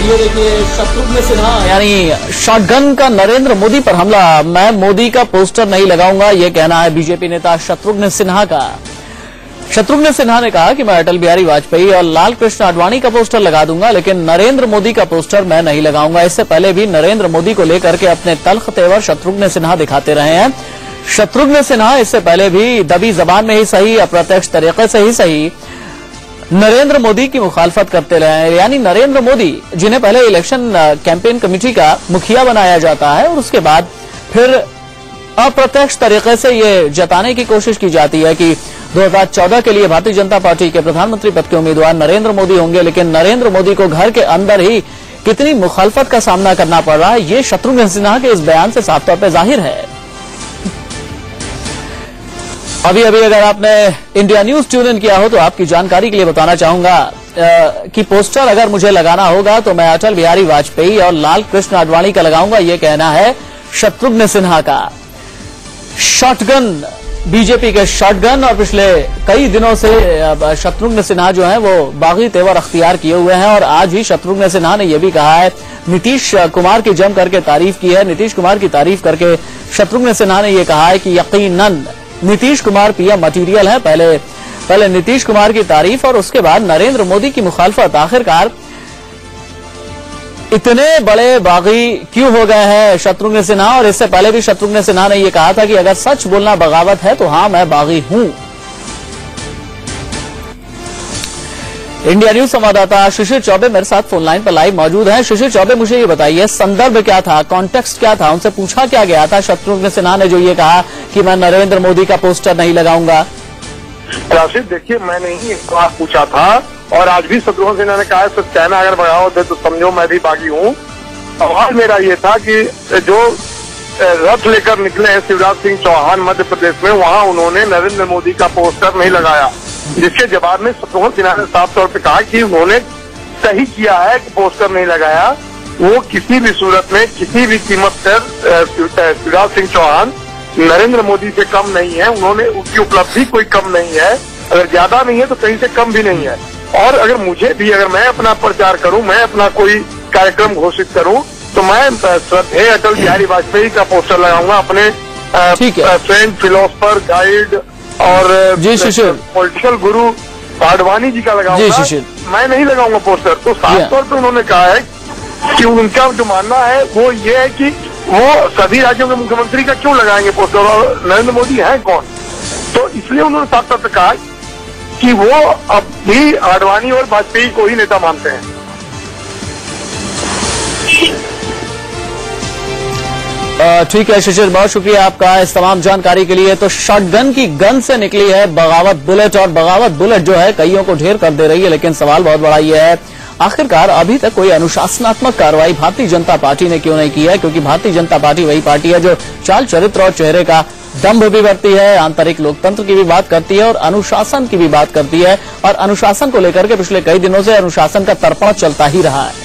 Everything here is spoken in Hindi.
ये देखिए शत्रुघ्न सिन्हा यानी शॉटगन का नरेंद्र मोदी पर हमला, मैं मोदी का पोस्टर नहीं लगाऊंगा, ये कहना है बीजेपी नेता शत्रुघ्न सिन्हा का। शत्रुघ्न सिन्हा ने कहा कि मैं अटल बिहारी वाजपेयी और लाल कृष्ण आडवाणी का पोस्टर लगा दूंगा, लेकिन नरेंद्र मोदी का पोस्टर मैं नहीं लगाऊंगा। इससे पहले भी नरेंद्र मोदी को लेकर के अपने तल्ख तेवर शत्रुघ्न सिन्हा दिखाते रहे हैं। शत्रुघ्न सिन्हा इससे पहले भी दबी जबान में ही सही, अप्रत्यक्ष तरीके से ही सही, नरेंद्र मोदी की मुखालफत करते रहे हैं। यानी नरेंद्र मोदी, जिन्हें पहले इलेक्शन कैंपेन कमेटी का मुखिया बनाया जाता है और उसके बाद फिर अप्रत्यक्ष तरीके से ये जताने की कोशिश की जाती है कि 2014 के लिए भारतीय जनता पार्टी के प्रधानमंत्री पद के उम्मीदवार नरेंद्र मोदी होंगे, लेकिन नरेंद्र मोदी को घर के अंदर ही कितनी मुखालफत का सामना करना पड़ रहा है, ये शत्रुघ्न सिन्हा के इस बयान से साफ तौर पर जाहिर है। अभी अगर आपने इंडिया न्यूज ट्यून इन किया हो तो आपकी जानकारी के लिए बताना चाहूंगा कि पोस्टर अगर मुझे लगाना होगा तो मैं अटल बिहारी वाजपेयी और लाल कृष्ण आडवाणी का लगाऊंगा, ये कहना है शत्रुघ्न सिन्हा का। शॉटगन, बीजेपी के शॉटगन, और पिछले कई दिनों से शत्रुघ्न सिन्हा जो है वो बागी तेवर अख्तियार किए हुए हैं और आज ही शत्रुघ्न सिन्हा ने यह भी कहा है, नीतीश कुमार की जम करके तारीफ की है। नीतीश कुमार की तारीफ करके शत्रुघ्न सिन्हा ने यह कहा है कि यकीनन नीतीश कुमार पीएम मटीरियल है। पहले नीतीश कुमार की तारीफ और उसके बाद नरेंद्र मोदी की मुखालफत। आखिरकार इतने बड़े बागी क्यों हो गए हैं शत्रुघ्न सिन्हा? और इससे पहले भी शत्रुघ्न सिन्हा ने यह कहा था कि अगर सच बोलना बगावत है तो हां, मैं बागी हूं। इंडिया न्यूज संवाददाता शिशिर चौबे मेरे साथ फोन लाइन पर लाइव मौजूद हैं। शिशिर चौबे, मुझे ये बताइए संदर्भ क्या था, कॉन्टेक्स्ट क्या था, उनसे पूछा क्या गया था शत्रुघ्न सिन्हा ने जो ये कहा कि मैं नरेंद्र मोदी का पोस्टर नहीं लगाऊंगा? राशिद, देखिए, मैंने ही एक बार पूछा था और आज भी शत्रुघ्न सिन्हा ने कहा है सच कहना अगर बगावत है तो समझो मैं भी बागी हूँ। सवाल मेरा ये था कि जो रथ लेकर निकले हैं शिवराज सिंह चौहान मध्य प्रदेश में, वहाँ उन्होंने नरेंद्र मोदी का पोस्टर नहीं लगाया, जिसके जवाब में शत्रुघ्न सिन्हा ने साफ तौर पर कहा कि उन्होंने सही किया है कि पोस्टर नहीं लगाया। वो किसी भी सूरत में किसी भी कीमत पर शिवराज सिंह चौहान नरेंद्र मोदी से कम नहीं है। उन्होंने उसकी उपलब्धि कोई कम नहीं है, अगर ज्यादा नहीं है तो कहीं से कम भी नहीं है। और अगर मुझे भी, अगर मैं अपना प्रचार करूं, मैं अपना कोई कार्यक्रम घोषित करूं, तो मैं श्रद्धेय अटल बिहारी वाजपेयी का पोस्टर लगाऊंगा, अपने फ्रेंड, फिलोसफर, गाइड और पॉलिटिकल गुरु आडवाणी जी का लगाऊंगा। मैं नहीं लगाऊंगा पोस्टर। तो साफ तौर पर उन्होंने कहा है कि उनका जो मानना है वो ये है कि वो सभी राज्यों के मुख्यमंत्री का क्यों लगाएंगे पोस्टर, और नरेंद्र मोदी हैं कौन? तो इसलिए उन्होंने साफ तौर पर कहा कि वो अब भी आडवाणी और वाजपेयी को ही नेता मानते हैं। ठीक है शिशिर, बहुत शुक्रिया आपका इस तमाम जानकारी के लिए। तो शॉटगन की गन से निकली है बगावत बुलेट, और बगावत बुलेट जो है कईयों को ढेर कर दे रही है। लेकिन सवाल बहुत बड़ा ये है, आखिरकार अभी तक कोई अनुशासनात्मक कार्रवाई भारतीय जनता पार्टी ने क्यों नहीं की है? क्योंकि भारतीय जनता पार्टी वही पार्टी है जो चाल चरित्र और चेहरे का दम्भ भी करती है, आंतरिक लोकतंत्र की भी बात करती है और अनुशासन की भी बात करती है। और अनुशासन को लेकर के पिछले कई दिनों से अनुशासन का तर्पण चलता ही रहा है।